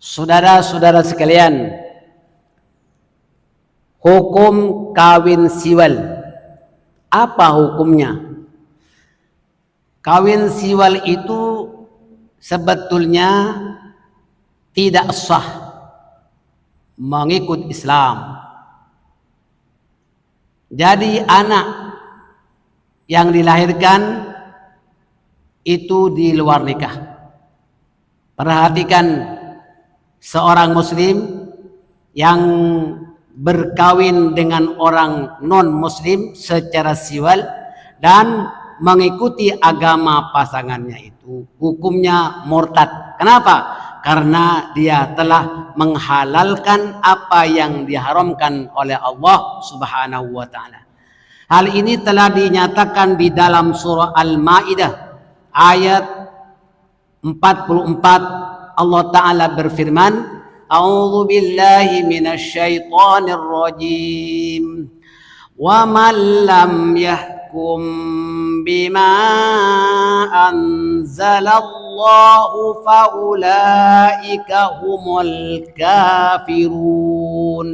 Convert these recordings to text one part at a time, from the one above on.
Saudara-saudara sekalian, hukum kawin siwal. Apa hukumnya? Kawin siwal itu sebetulnya tidak sah mengikut Islam. Jadi anak yang dilahirkan itu di luar nikah. Perhatikan, seorang muslim yang berkawin dengan orang non muslim secara siwal dan mengikuti agama pasangannya itu hukumnya murtad. Kenapa? Karena dia telah menghalalkan apa yang diharamkan oleh Allah Subhanahu wa taala. Hal ini telah dinyatakan di dalam surah Al-Maidah ayat 44. Allah taala berfirman, A'udzu billahi minasyaitonir rajim. Wa man lam yahkum bima anzalallahu faulaika humul kafirun.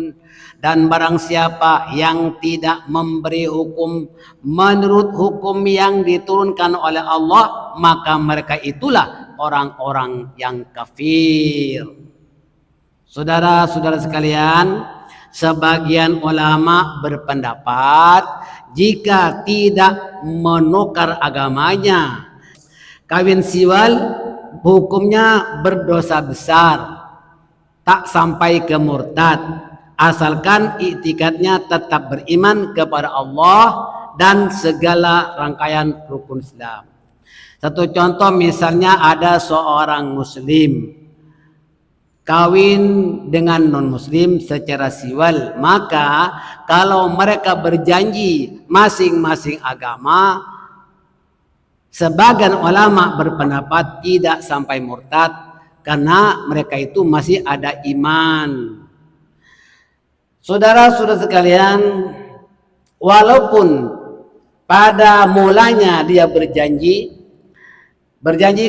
Dan barang siapa yang tidak memberi hukum menurut hukum yang diturunkan oleh Allah, maka mereka itulah orang-orang yang kafir. Saudara-saudara sekalian, sebagian ulama berpendapat jika tidak menukar agamanya, kawin siwal hukumnya berdosa besar, tak sampai ke murtad, asalkan iktikadnya tetap beriman kepada Allah dan segala rangkaian rukun Islam. Satu contoh misalnya, ada seorang muslim kawin dengan non muslim secara siwal, maka kalau mereka berjanji masing-masing agama, sebagian ulama berpendapat tidak sampai murtad karena mereka itu masih ada iman. Saudara-saudara sekalian, walaupun pada mulanya dia berjanji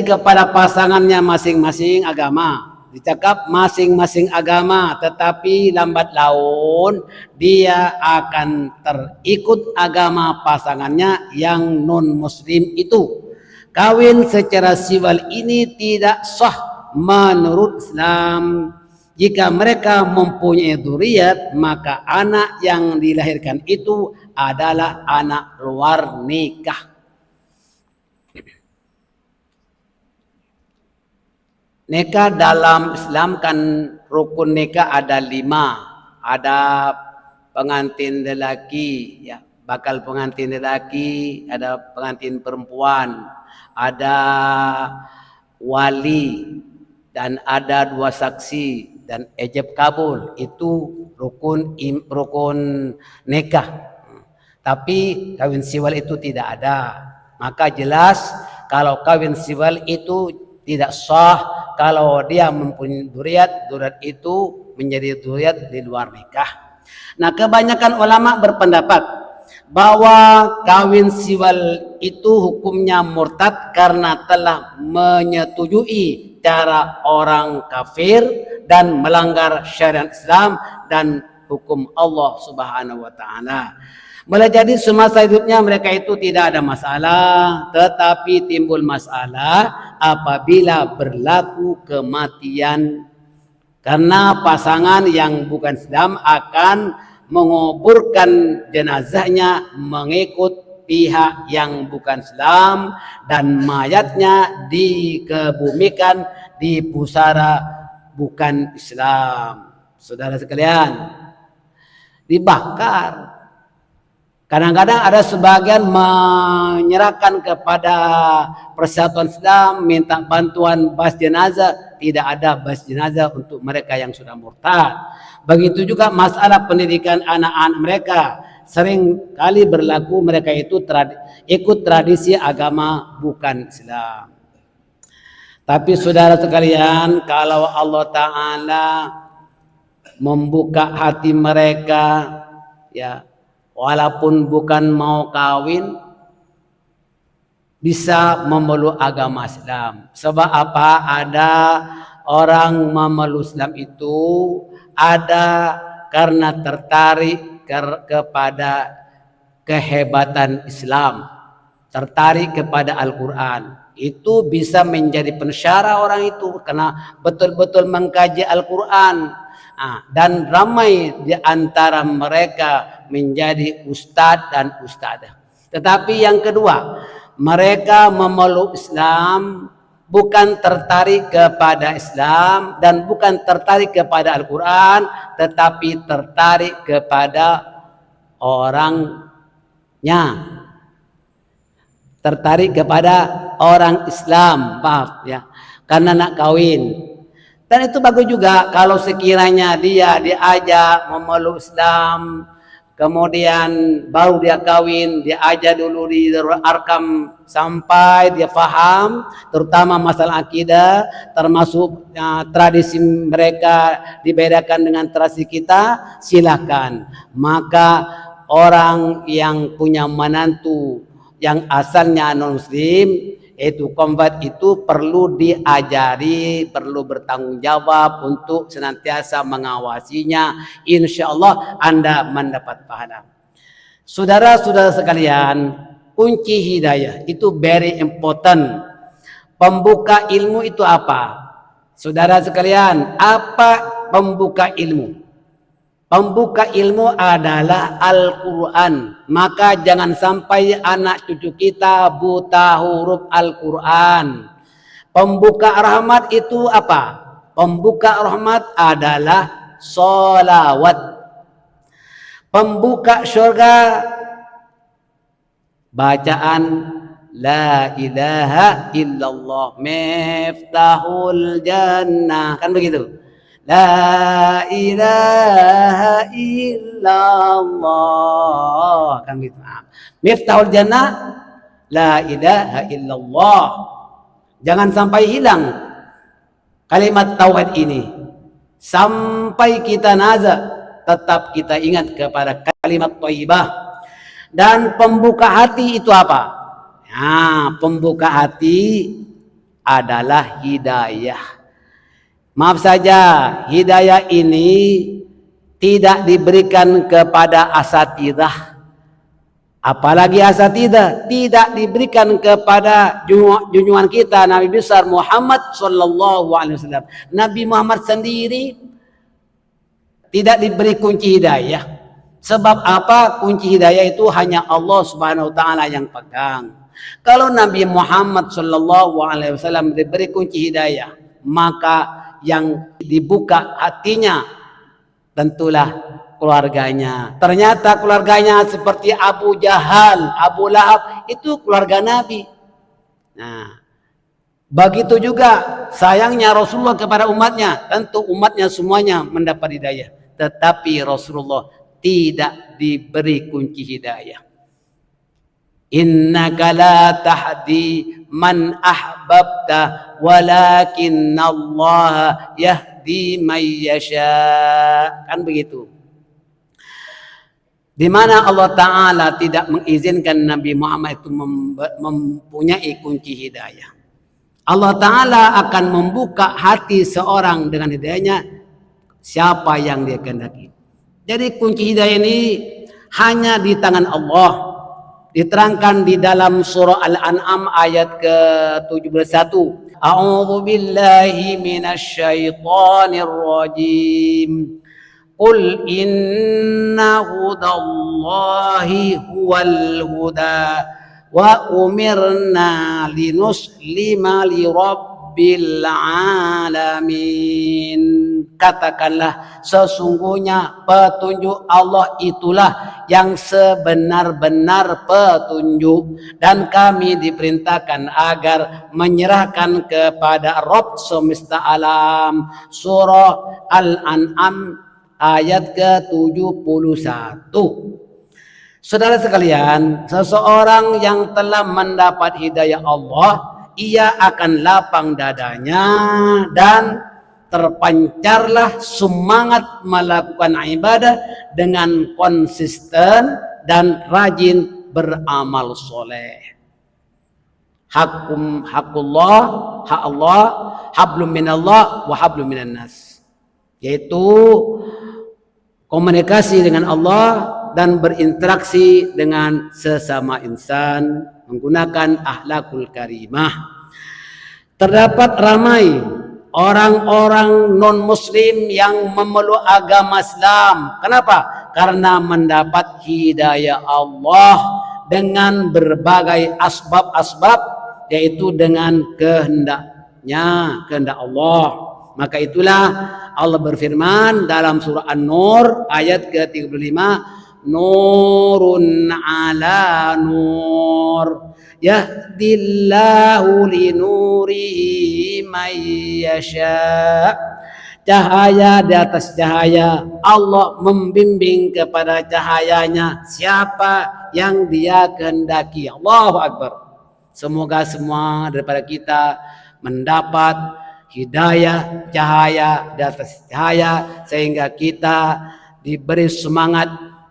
kepada pasangannya masing-masing agama, dicakap masing-masing agama, tetapi lambat laun dia akan terikut agama pasangannya yang non muslim itu. Kawin secara siwal ini tidak sah menurut Islam. Jika mereka mempunyai dzurriyyat, maka anak yang dilahirkan itu adalah anak luar nikah. Nikah dalam Islam kan rukun nikah ada 5. Ada pengantin lelaki, ya, bakal pengantin lelaki, ada pengantin perempuan, ada wali, dan ada 2 saksi dan ijab kabul. Itu rukun nikah. Tapi kawin siwal itu tidak ada. Maka jelas kalau kawin siwal itu tidak sah kalau dia mempunyai dzurriyyat itu menjadi dzurriyyat di luar nikah. Nah, kebanyakan ulama berpendapat bahwa kawin siwal itu hukumnya murtad karena telah menyetujui cara orang kafir dan melanggar syariat Islam dan hukum Allah Subhanahu wa taala. Mulai jadi semasa hidupnya mereka itu tidak ada masalah, tetapi timbul masalah apabila berlaku kematian. Karena pasangan yang bukan Islam akan menguburkan jenazahnya mengikut pihak yang bukan Islam dan mayatnya dikebumikan di pusara bukan Islam. Saudara sekalian, dibakar. Kadang-kadang ada sebagian menyerahkan kepada Persatuan Islam, minta bantuan bas jenazah. Tidak ada bas jenazah untuk mereka yang sudah murtad. Begitu juga masalah pendidikan anak-anak mereka. Sering kali berlaku mereka itu ikut tradisi agama bukan Islam. Tapi saudara sekalian, kalau Allah Ta'ala membuka hati mereka, ya, walaupun bukan mau kawin, bisa memeluk agama Islam. Sebab apa? Ada orang memeluk Islam itu ada karena tertarik kepada kehebatan Islam, tertarik kepada Al-Quran. Itu bisa menjadi pensyarah orang itu karena betul-betul mengkaji Al-Quran. Dan ramai di antara mereka menjadi ustadz dan ustadzah. Tetapi yang kedua, mereka memeluk Islam bukan tertarik kepada Islam dan bukan tertarik kepada Al-Quran, tetapi tertarik kepada orangnya, tertarik kepada orang Islam, maaf ya, karena nak kawin. Dan itu bagus juga kalau sekiranya dia diajak memeluk Islam, kemudian baru dia kawin, dia ajak dulu di Darul Arkam sampai dia faham, terutama masalah akidah, termasuk tradisi mereka dibedakan dengan tradisi kita, silakan. Maka orang yang punya menantu yang asalnya non-muslim, itu konvert itu perlu diajari, perlu bertanggung jawab untuk senantiasa mengawasinya. Insya Allah Anda mendapat pahala. Saudara-saudara sekalian, kunci hidayah itu very important. Pembuka ilmu itu apa? Saudara sekalian, apa pembuka ilmu? Pembuka ilmu adalah Al-Quran. Maka jangan sampai anak cucu kita buta huruf Al-Quran. Pembuka rahmat itu apa? Pembuka rahmat adalah sholawat. Pembuka surga bacaan La ilaha illallah miftahul jannah. Kan begitu? La ilaha illallah, kan gitu. Miftahul jannah, la ilaha illallah. Jangan sampai hilang kalimat tauhid ini. Sampai kita nazar, tetap kita ingat kepada kalimat thayyibah. Dan pembuka hati itu apa? Nah, pembuka hati adalah hidayah. Maaf saja, hidayah ini tidak diberikan kepada asatidzah. Apalagi asatidzah tidak diberikan kepada junjungan kita Nabi besar Muhammad sallallahu alaihi wasallam. Nabi Muhammad sendiri tidak diberi kunci hidayah. Sebab apa? Kunci hidayah itu hanya Allah Subhanahu wa taala yang pegang. Kalau Nabi Muhammad sallallahu alaihi wasallam diberi kunci hidayah, maka yang dibuka hatinya tentulah keluarganya. Ternyata keluarganya seperti Abu Jahal, Abu Lahab, itu keluarga Nabi. Nah, begitu juga sayangnya Rasulullah kepada umatnya. Tentu umatnya semuanya mendapat hidayah, tetapi Rasulullah tidak diberi kunci hidayah. Innaka la tahdi man ahbabta walakinallaha yahdi man yasha. Kan begitu. Di mana Allah Ta'ala tidak mengizinkan Nabi Muhammad itu mempunyai kunci hidayah. Allah Ta'ala akan membuka hati seorang dengan hidayahnya siapa yang dia kehendaki. Jadi kunci hidayah ini hanya di tangan Allah. Diterangkan di dalam surah Al-An'am ayat ke-71. A'udzu billahi minasy syaithanir rajim. Qul inna hudallahi huwal huda wa umirna linuslima lirabbil alamin. Katakanlah sesungguhnya petunjuk Allah itulah yang sebenar-benar petunjuk, dan kami diperintahkan agar menyerahkan kepada Rabb semesta alam. Surah Al-An'am ayat ke-71. Saudara sekalian, seseorang yang telah mendapat hidayah Allah, ia akan lapang dadanya dan terpancarlah semangat melakukan ibadah dengan konsisten dan rajin beramal soleh. Hak Allah hablum minallah wa hablum minan nas, yaitu komunikasi dengan Allah dan berinteraksi dengan sesama insan menggunakan akhlakul karimah. Terdapat ramai orang-orang non-muslim yang memeluk agama Islam. Kenapa? Karena mendapat hidayah Allah dengan berbagai asbab-asbab, yaitu dengan kehendaknya, kehendak Allah. Maka itulah Allah berfirman dalam surah An-Nur ayat ke-35, Nurun ala nur yahdillahu linurihi man yasha. Cahaya di atas cahaya, Allah membimbing kepada cahayanya siapa yang Dia kehendaki. Allahu Akbar. Semoga semua daripada kita mendapat hidayah cahaya di atas cahaya, sehingga kita diberi semangat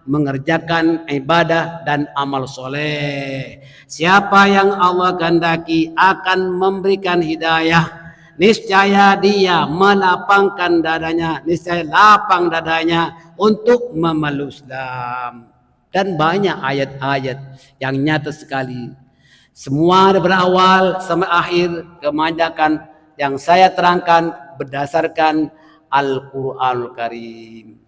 mengerjakan ibadah dan amal soleh. Siapa yang Allah kehendaki akan memberikan hidayah, niscaya dia melapangkan dadanya, niscaya lapang dadanya untuk memeluk Islam. Dan banyak ayat-ayat yang nyata sekali. Semua daripada awal sampai akhir kebanyakan yang saya terangkan berdasarkan Al-Quranul Karim.